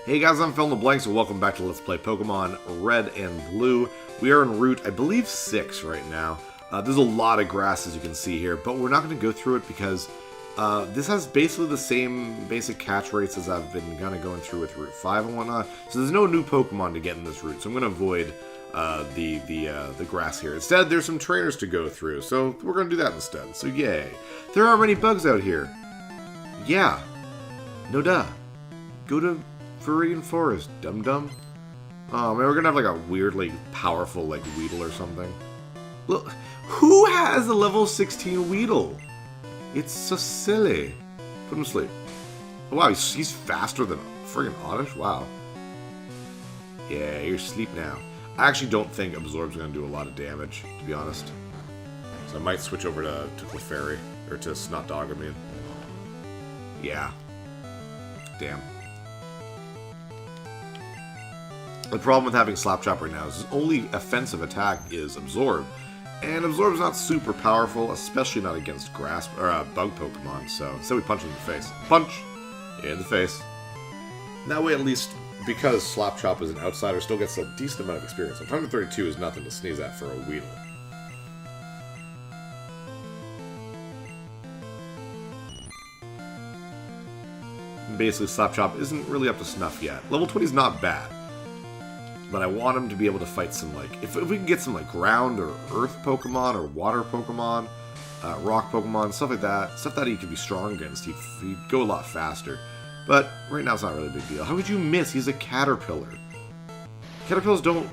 Hey guys, I'm PhilInTheBlanks and welcome back to Let's Play Pokemon Red and Blue. We are en route, I believe, 6 right now. There's a lot of grass as you can see here, but we're not going to go through it because this has basically the same basic catch rates as I've been kind of going through with Route 5 and whatnot. So there's no new Pokemon to get in this route, so I'm going to avoid the grass here. Instead, there's some trainers to go through, so we're going to do that instead. So yay. There are many bugs out here. Yeah. No duh. Go to Viridian Forest, dum-dum. Oh man, we're gonna have like a weirdly powerful like Weedle or something. Look, who has a level 16 Weedle? It's so silly. Put him to sleep. Oh, wow, he's faster than friggin' Oddish? Wow. Yeah, you're asleep now. I actually don't think Absorb's gonna do a lot of damage, to be honest. So I might switch over to Clefairy, or to Snot Dog, I mean. Yeah. Damn. The problem with having Slapchop right now is his only offensive attack is Absorb. And Absorb's not super powerful, especially not against grass or bug Pokemon, so we punch him in the face. Punch! In the face. And that way, at least, because Slapchop is an outsider, still gets a decent amount of experience. 132 is nothing to sneeze at for a Weedle. And basically, Slapchop isn't really up to snuff yet. Level 20 is not bad. But I want him to be able to fight some, like, if we can get some, like, ground or earth Pokemon or water Pokemon, rock Pokemon, stuff like that, stuff that he could be strong against, he'd go a lot faster. But right now it's not really a big deal. How would you miss? He's a caterpillar. Caterpillars don't,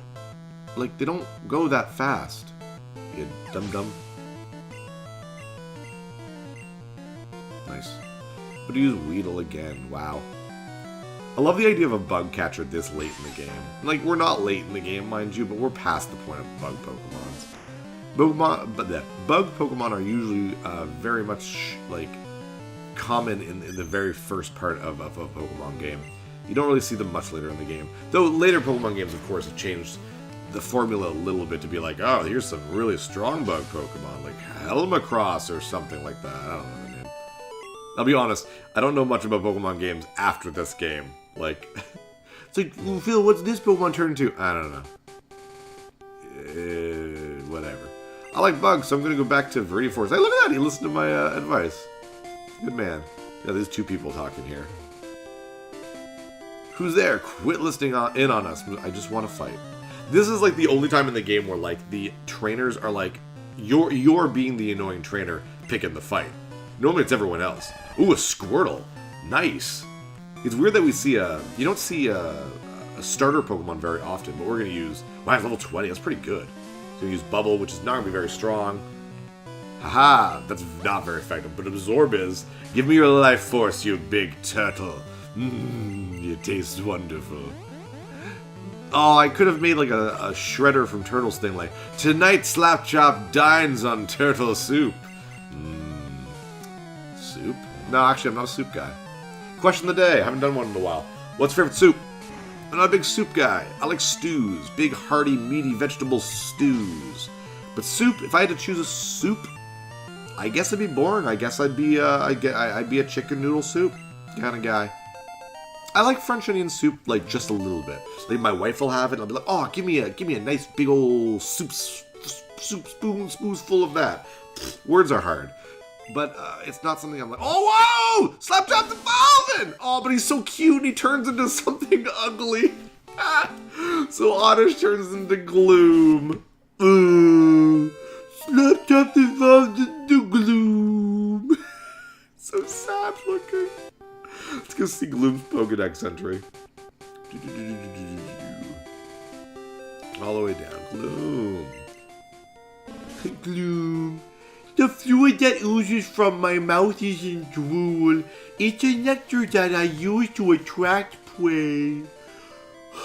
like, they don't go that fast. You dum-dum. Nice. But use Weedle again. Wow. I love the idea of a bug catcher this late in the game. Like, we're not late in the game, mind you, but we're past the point of bug Pokemons. Bug Pokemon are usually very much, like, common in the very first part of a Pokemon game. You don't really see them much later in the game. Though later Pokemon games, of course, have changed the formula a little bit to be like, oh, here's some really strong bug Pokemon, like Helmacross or something like that. I don't know the name. I'll be honest, I don't know much about Pokemon games after this game. Like, it's like, Phil, what's this Pokemon turn into? I don't know. Whatever. I like bugs, so I'm going to go back to Viridian Forest. Hey, look at that! He listened to my advice. Good man. Yeah, there's two people talking here. Who's there? Quit listening in on us. I just want to fight. This is like the only time in the game where like the trainers are like, you're being the annoying trainer picking the fight. Normally it's everyone else. Ooh, a Squirtle. Nice. It's weird that we see you don't see a starter Pokemon very often, but we're going to use, wow, it's level 20, that's pretty good. So we use Bubble, which is not going to be very strong. Haha, that's not very effective, but Absorb is. Give me your life force, you big turtle. You taste wonderful. Oh, I could have made like a Shredder from Turtles thing, like, tonight Slapchop dines on turtle soup. Soup? No, actually, I'm not a soup guy. Question of the day. I haven't done one in a while. What's your favorite soup? I'm not a big soup guy. I like stews. Big, hearty, meaty vegetable stews. But soup, if I had to choose a soup, I guess it'd be boring. I guess I'd be a chicken noodle soup kind of guy. I like French onion soup, like, just a little bit. Like, my wife will have it, and I'll be like, oh, give me a nice big old soup spoons full of that. Words are hard. But it's not something I'm like, oh, whoa! Slapchop's evolving! Oh, but he's so cute and he turns into something ugly. So Oddish turns into Gloom. Slapchop evolved into Gloom. So sad looking. Let's go see Gloom's Pokedex entry. All the way down. Gloom. Gloom. The fluid that oozes from my mouth isn't drool. It's a nectar that I use to attract prey.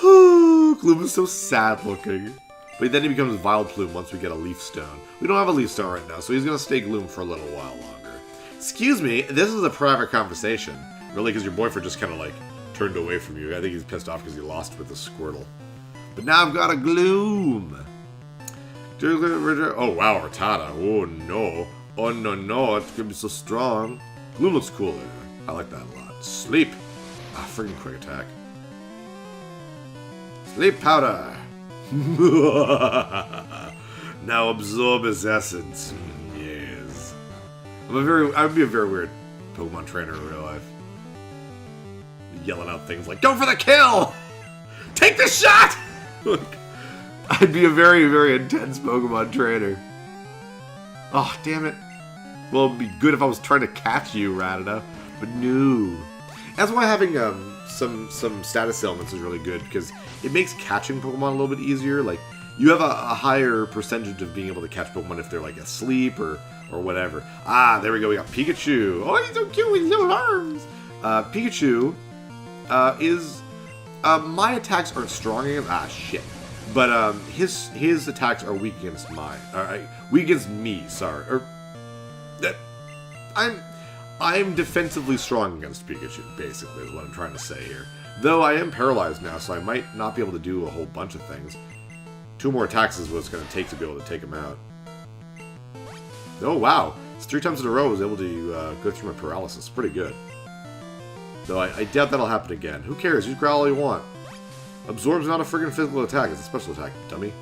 Gloom is so sad looking. But then he becomes Vileplume once we get a Leaf Stone. We don't have a Leaf Stone right now, so he's going to stay Gloom for a little while longer. Excuse me, this is a private conversation. Really, because your boyfriend just kind of like turned away from you. I think he's pissed off because he lost with the Squirtle. But now I've got a Gloom. Oh wow, Rattata. Oh no. Oh no, it's gonna be so strong. Gloom looks cool there. I like that a lot. Sleep. Ah, freaking quick attack. Sleep powder. Now absorb his essence. Yes. I would be a very weird Pokemon trainer in real life. Yelling out things like, go for the kill! Take the shot! I'd be a very, very intense Pokemon trainer. Oh, damn it. Well, it'd be good if I was trying to catch you, Rattata. But no. That's why having some status elements is really good, because it makes catching Pokemon a little bit easier. Like, you have a higher percentage of being able to catch Pokemon if they're, like, asleep or whatever. Ah, there we go. We got Pikachu. Oh, he's so cute with his little arms. Pikachu is... my attacks aren't strong against... Ah, shit. But his attacks are weak against mine. Weak against me, sorry. I'm defensively strong against Pikachu, basically, is what I'm trying to say here. Though I am paralyzed now, so I might not be able to do a whole bunch of things. 2 more attacks is what it's going to take to be able to take him out. Oh, wow. It's 3 times in a row I was able to go through my paralysis. Pretty good. Though I doubt that'll happen again. Who cares? You growl all you want. Absorb's not a friggin' physical attack. It's a special attack, dummy.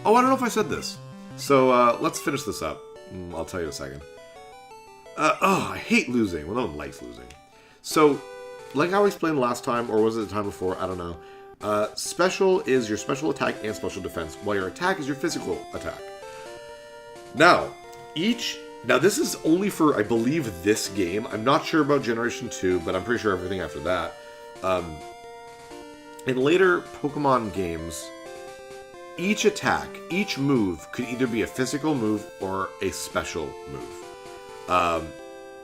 Oh, I don't know if I said this. So, let's finish this up. I'll tell you in a second. Oh, I hate losing. Well, no one likes losing. So, like how I explained last time, or was it the time before? I don't know. Special is your special attack and special defense, while your attack is your physical attack. Now, this is only for, I believe, this game. I'm not sure about Generation 2, but I'm pretty sure everything after that. In later Pokemon games, each attack, each move could either be a physical move or a special move.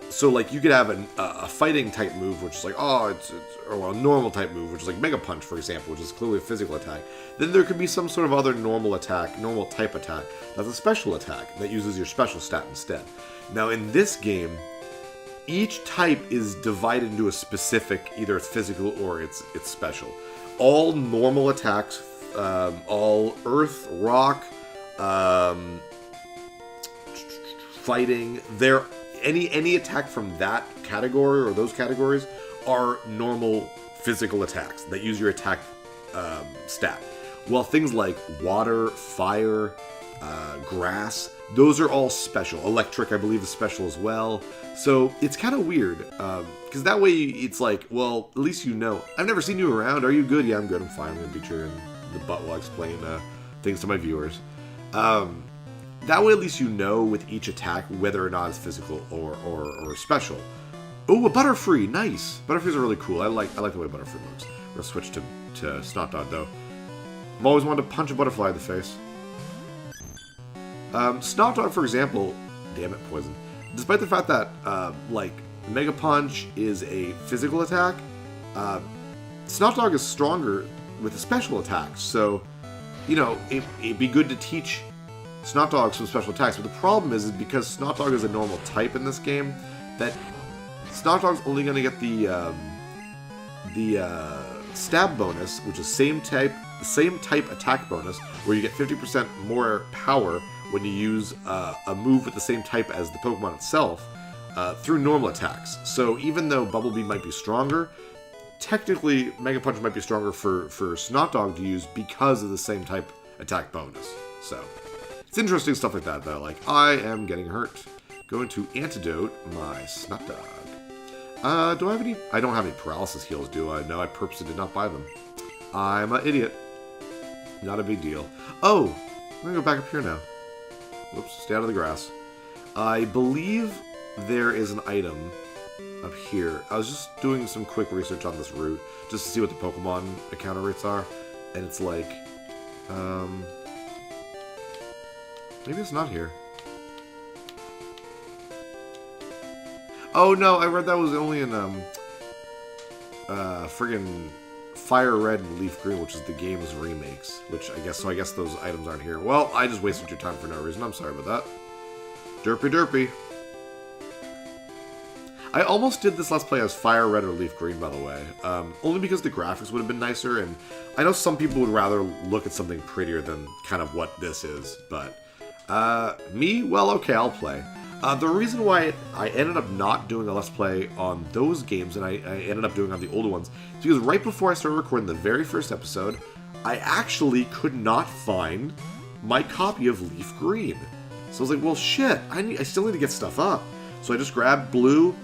So, like, you could have a fighting type move, which is like, or a normal type move, which is like Mega Punch, for example, which is clearly a physical attack. Then there could be some sort of other normal type attack, that's a special attack, that uses your special stat instead. Now, in this game, each type is divided into a specific, either it's physical or it's special. All normal attacks, all Earth, Rock, fighting, any attack from that category or those categories are normal physical attacks that use your attack stat. While things like water, fire, grass, those are all special. Electric, I believe, is special as well. So it's kind of weird, because that way it's like, well, at least you know. I've never seen you around. Are you good? Yeah, I'm good. I'm fine. I'm going to beat you in the butt while I explain things to my viewers. That way at least you know with each attack whether or not it's physical or special. Oh, a Butterfree! Nice! Butterfrees are really cool. I like the way Butterfree looks. We're going to switch to Snotdog, though. I've always wanted to punch a butterfly in the face. Snotdog, for example... Damn it, poison. Despite the fact that, like, Mega Punch is a physical attack, Snotdog is stronger with a special attack. So, you know, it'd be good to teach Snotdog some special attacks. But the problem is because Snotdog is a normal type in this game, that Snotdog's only going to get the stab bonus, which is same type attack bonus, where you get 50% more power when you use a move with the same type as the Pokemon itself through normal attacks. So even though Bubble Beam might be stronger, technically Mega Punch might be stronger for Snotdog to use because of the same type attack bonus. So it's interesting stuff like that, though. Like, I am getting hurt. Going to antidote my Snotdog. Do I have any... I don't have any paralysis heals, do I? No, I purposely did not buy them. I'm an idiot. Not a big deal. Oh! I'm gonna go back up here now. Whoops, stay out of the grass. I believe there is an item up here. I was just doing some quick research on this route, just to see what the Pokemon encounter rates are. And it's like... maybe it's not here. Oh no, I read that was only in friggin' Fire Red and Leaf Green, which is the game's remakes. Which I guess those items aren't here. Well, I just wasted your time for no reason. I'm sorry about that. Derpy derpy. I almost did this Let's Play as Fire Red or Leaf Green, by the way. Only because the graphics would have been nicer, and I know some people would rather look at something prettier than kind of what this is, but me? Well, okay, I'll play. The reason why I ended up not doing a Let's Play on those games and I ended up doing on the older ones is because right before I started recording the very first episode, I actually could not find my copy of Leaf Green. So I was like, well, shit, I still need to get stuff up. So I just grabbed Blue,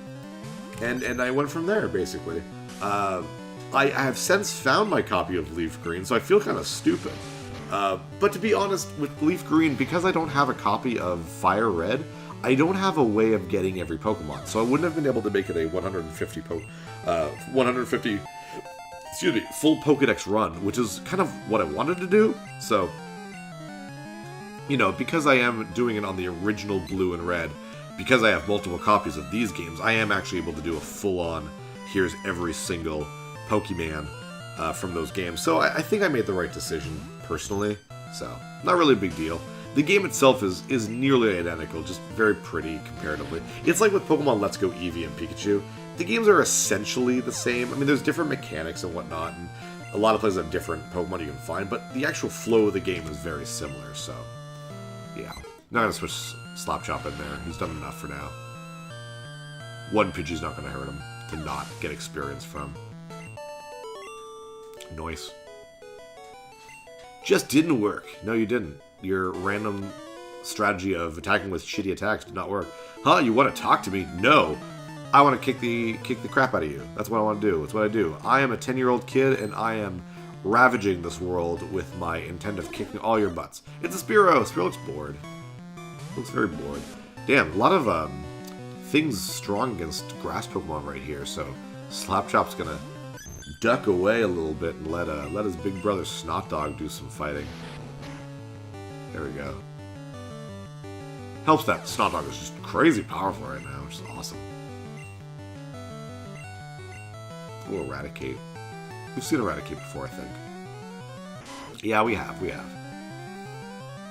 and I went from there, basically. I have since found my copy of Leaf Green, so I feel kind of stupid. But to be honest, with Leaf Green, because I don't have a copy of Fire Red, I don't have a way of getting every Pokemon, so I wouldn't have been able to make it a 150 full Pokedex run, which is kind of what I wanted to do. So, you know, because I am doing it on the original Blue and Red, because I have multiple copies of these games, I am actually able to do a full-on, here's every single Pokemon from those games. So I think I made the right decision, personally. So, not really a big deal. The game itself is nearly identical, just very pretty comparatively. It's like with Pokemon Let's Go Eevee and Pikachu. The games are essentially the same. I mean, there's different mechanics and whatnot, and a lot of places have different Pokemon you can find, but the actual flow of the game is very similar, so yeah. Not gonna switch Slapchop in there. He's done enough for now. One Pidgey's not gonna hurt him to not get experience from. Noise. Just didn't work. No, you didn't. Your random strategy of attacking with shitty attacks did not work. Huh? You want to talk to me? No. I want to kick the crap out of you. That's what I want to do. That's what I do. I am a 10-year-old kid, and I am ravaging this world with my intent of kicking all your butts. It's a Spearow. Spearow looks bored. Looks very bored. Damn, a lot of things strong against grass Pokemon right here, so Slapchop's gonna duck away a little bit and let his big brother Snot Dog do some fighting. There we go. Helps that Snot Dog is just crazy powerful right now, which is awesome. Ooh, Eradicate. We've seen Eradicate before, I think. Yeah, we have.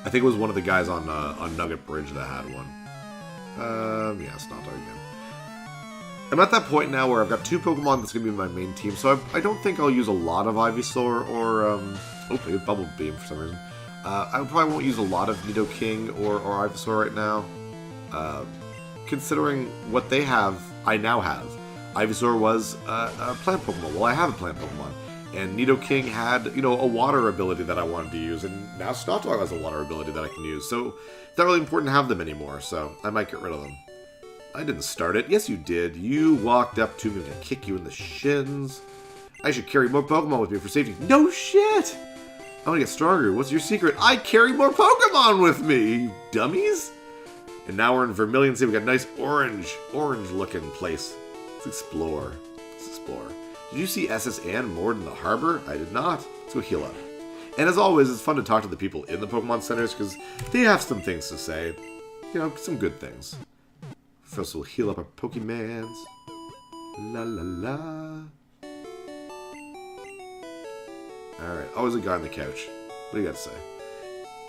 I think it was one of the guys on Nugget Bridge that had one. Yeah, Snot Dog again. I'm at that point now where I've got two Pokemon that's going to be my main team, so I don't think I'll use a lot of Ivysaur or, Bubble Beam for some reason. I probably won't use a lot of Nidoking or Ivysaur right now. Considering what they have, I now have. Ivysaur was a plant Pokemon. Well, I have a plant Pokemon. And Nidoking had, a water ability that I wanted to use. And now Snotdog has a water ability that I can use. So it's not really important to have them anymore. So I might get rid of them. I didn't start it. Yes, you did. You walked up to me to kick you in the shins. I should carry more Pokemon with me for safety. No shit! I want to get stronger. What's your secret? I carry more Pokemon with me, you dummies! And now we're in Vermilion City. We got a nice orange-looking place. Let's explore. Did you see SS Anne moored in the harbor? I did not. Let's go heal up. And as always, it's fun to talk to the people in the Pokemon centers because they have some things to say. Some good things. First, we'll heal up our Pokemans. La la la. Alright, always a guy on the couch. What do you got to say?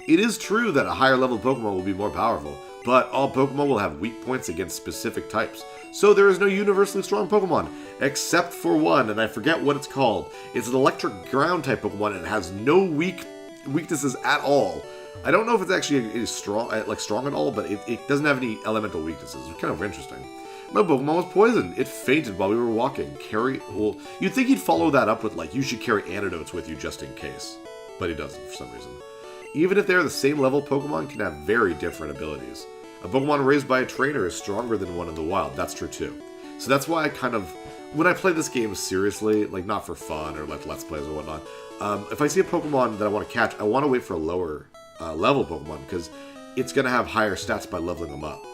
It is true that a higher level Pokemon will be more powerful, but all Pokemon will have weak points against specific types. So there is no universally strong Pokemon, except for one, and I forget what it's called. It's an electric ground type Pokemon, and it has no weaknesses at all. I don't know if it's actually strong at all, but it doesn't have any elemental weaknesses. It's kind of interesting. My Pokemon was poisoned. It fainted while we were walking. You'd think he'd follow that up with, you should carry antidotes with you just in case. But he doesn't for some reason. Even if they're the same level, Pokemon can have very different abilities. A Pokemon raised by a trainer is stronger than one in the wild. That's true too. So that's why when I play this game seriously, not for fun or Let's Plays or whatnot, if I see a Pokemon that I want to catch, I want to wait for a lower level Pokemon because it's going to have higher stats by leveling them up.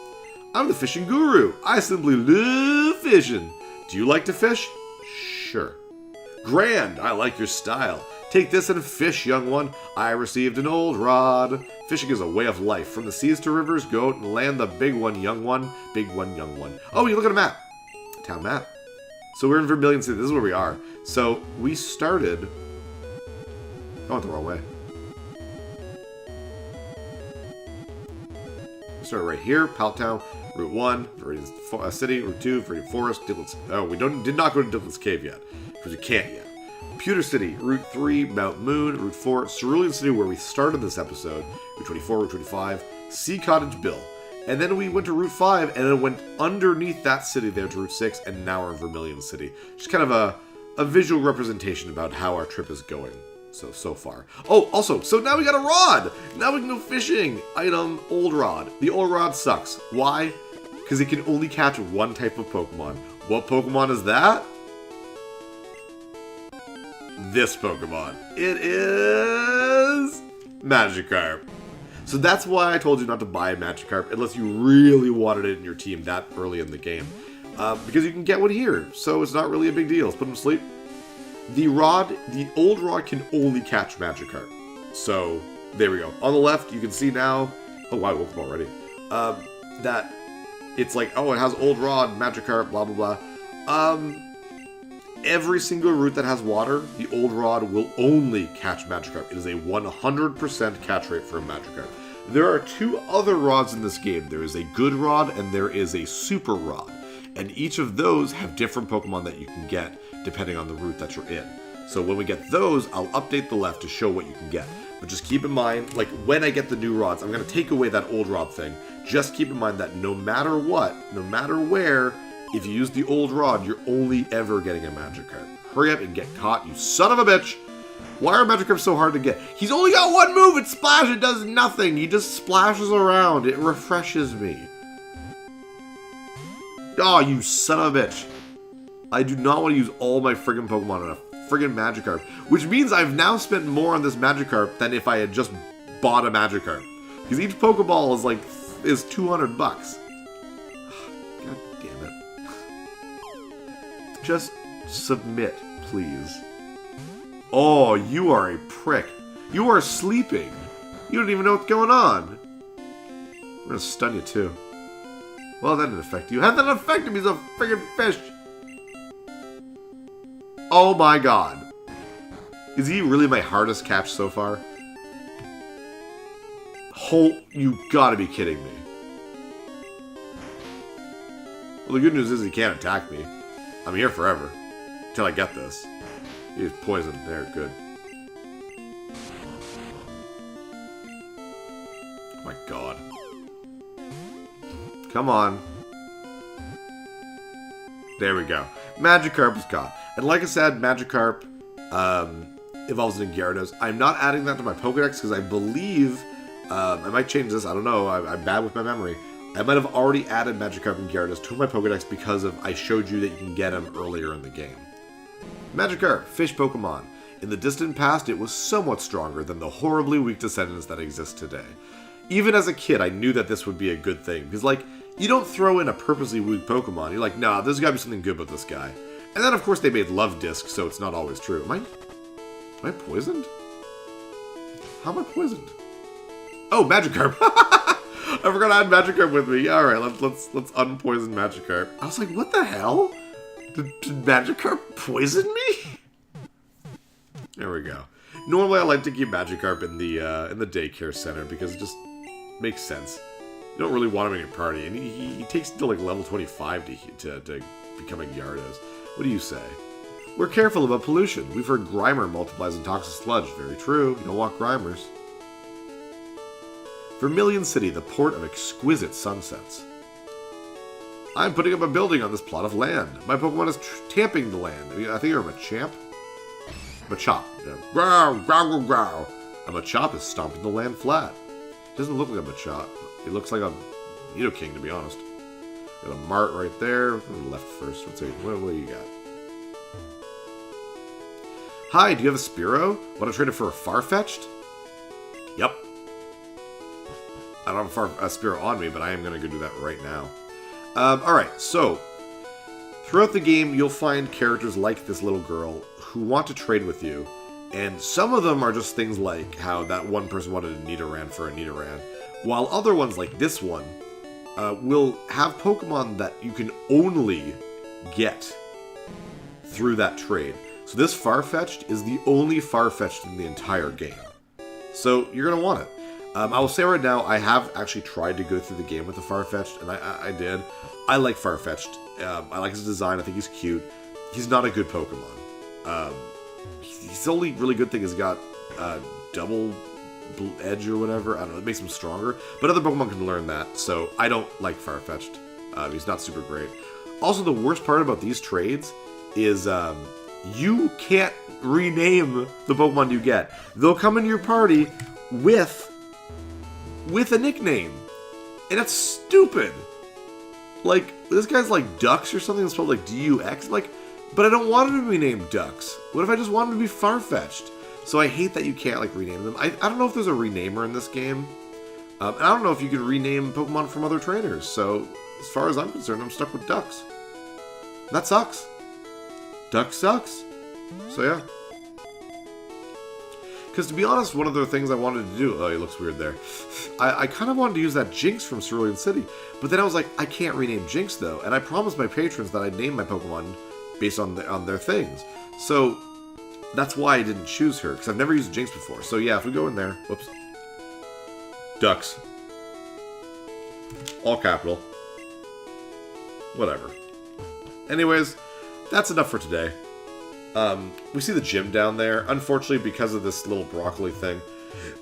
I'm the fishing guru. I simply love fishing. Do you like to fish? Sure. Grand. I like your style. Take this and fish, young one. I received an old rod. Fishing is a way of life. From the seas to rivers, go out and land the big one, young one. Big one, young one. Oh, you look at a map. Town map. So we're in Vermilion City. This is where we are. So we started... I went the wrong way. We started right here. Pallet Town. Route 1, Viridian City. Route 2, Viridian Forest. Diglets. Oh, we did not go to Diglett's Cave yet. Because we can't yet. Pewter City, Route 3, Mount Moon, Route 4, Cerulean City, where we started this episode, Route 24, Route 25, Sea Cottage Bill. And then we went to Route 5, and it went underneath that city there to Route 6, and now we're in Vermilion City. Just kind of a visual representation about how our trip is going so far. Oh, also, so now we got a rod! Now we can go fishing! Item, old rod. The old rod sucks. Why? Because it can only catch one type of Pokemon. What Pokemon is that? This Pokemon. It is Magikarp. So that's why I told you not to buy a Magikarp unless you really wanted it in your team that early in the game. Because you can get one here, so it's not really a big deal. Let's put him to sleep. The old rod can only catch Magikarp. So, there we go. On the left, you can see now... Oh, wow, I woke up already. That it's like, oh, it has old rod, Magikarp, blah, blah, blah. Every single route that has water, the old rod will only catch Magikarp. It is a 100% catch rate for a Magikarp. There are two other rods in this game. There is a good rod and there is a super rod. And each of those have different Pokemon that you can get depending on the route that you're in. So when we get those, I'll update the left to show what you can get. But just keep in mind, like when I get the new rods, I'm going to take away that old rod thing. Just keep in mind that no matter what, no matter where, if you use the old rod, you're only ever getting a Magikarp. Hurry up and get caught, you son of a bitch! Why are Magikarps so hard to get? He's only got one move! It's Splash! It does nothing! He just splashes around. It refreshes me. Oh, you son of a bitch. I do not want to use all my friggin' Pokemon on a friggin' Magikarp. Which means I've now spent more on this Magikarp than if I had just bought a Magikarp. Because each Pokeball is 200 bucks. God damn it. Just submit, please. Oh, you are a prick. You are sleeping. You don't even know what's going on. I'm gonna stun you too. Well, that didn't affect you. How did that affect him? He's a friggin' fish. Oh my god. Is he really my hardest catch so far? You gotta be kidding me. Well, the good news is he can't attack me. I'm here forever. Until I get this. He's poisoned. There, good. Oh my god. Come on. There we go. Magikarp is caught. And like I said, Magikarp evolves into Gyarados. I'm not adding that to my Pokedex because I believe... I might change this. I don't know. I'm bad with my memory. I might have already added Magikarp and Gyarados to my Pokedex because I showed you that you can get them earlier in the game. Magikarp, fish Pokemon. In the distant past, it was somewhat stronger than the horribly weak descendants that exist today. Even as a kid, I knew that this would be a good thing. Because, you don't throw in a purposely weak Pokemon. You're like, nah, there's gotta be something good about this guy. And then, of course, they made Love Disc, so it's not always true. Am I poisoned? How am I poisoned? Oh, Magikarp! I forgot I had Magikarp with me. Alright, let's unpoison Magikarp. I was like, what the hell? Did Magikarp poison me? There we go. Normally I like to keep Magikarp in the daycare center because it just makes sense. You don't really want him in your party, and he takes to level 25 to become a Gyarados. What do you say? We're careful about pollution. We've heard Grimer multiplies in toxic sludge. Very true. You don't want Grimers. Vermilion City, the port of exquisite sunsets. I'm putting up a building on this plot of land. My Pokemon is tamping the land. I think you're a Machamp. Machop. Yeah. Growl, growl, growl. A Machop is stomping the land flat. It doesn't look like a Machop. It looks like a Nidoking, to be honest. Got a Mart right there. Left first. Let's see. What do you got? Hi, do you have a Spearow? Want to trade it for a Farfetch'd? Yep. I don't have a Spearow on me, but I am going to go do that right now. Alright, so throughout the game, you'll find characters like this little girl who want to trade with you, and some of them are just things like how that one person wanted a Nidoran for a Nidoran, while other ones like this one will have Pokemon that you can only get through that trade. So this Farfetch'd is the only Farfetch'd in the entire game. So you're going to want it. I will say right now, I have actually tried to go through the game with the Farfetch'd, and I did. I like Farfetch'd. I like his design. I think he's cute. He's not a good Pokemon. His only really good thing is he's got double edge or whatever. I don't know, it makes him stronger. But other Pokemon can learn that, so I don't like Farfetch'd. He's not super great. Also, the worst part about these trades is you can't rename the Pokemon you get. They'll come into your party with a nickname. And that's stupid. Like, this guy's like Dux or something that's spelled like D-U-X. Like, but I don't want him to be named Dux. What if I just want him to be Farfetch'd? So I hate that you can't, like, rename them. I don't know if there's a renamer in this game. And I don't know if you can rename Pokemon from other trainers. So, as far as I'm concerned, I'm stuck with Dux. That sucks. Dux sucks. So, yeah. Because, to be honest, one of the things I wanted to do... Oh, he looks weird there. I kind of wanted to use that Jinx from Cerulean City. But then I was like, I can't rename Jinx, though. And I promised my patrons that I'd name my Pokemon based on their things. So, that's why I didn't choose her. Because I've never used Jinx before. So, yeah, if we go in there... Whoops. Dux. All capital. Whatever. Anyways, that's enough for today. We see the gym down there. Unfortunately, because of this little broccoli thing,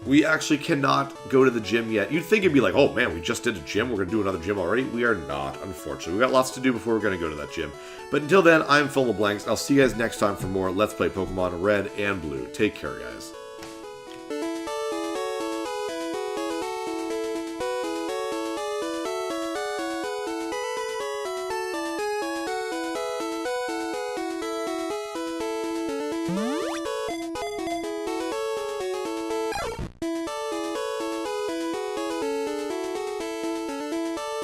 we actually cannot go to the gym yet. You'd think it'd be like, oh man, we just did a gym, we're going to do another gym already. We are not, unfortunately. We've got lots to do before we're going to go to that gym. But until then, I'm PhilInTheBlanks. I'll see you guys next time for more Let's Play Pokemon Red and Blue. Take care, guys.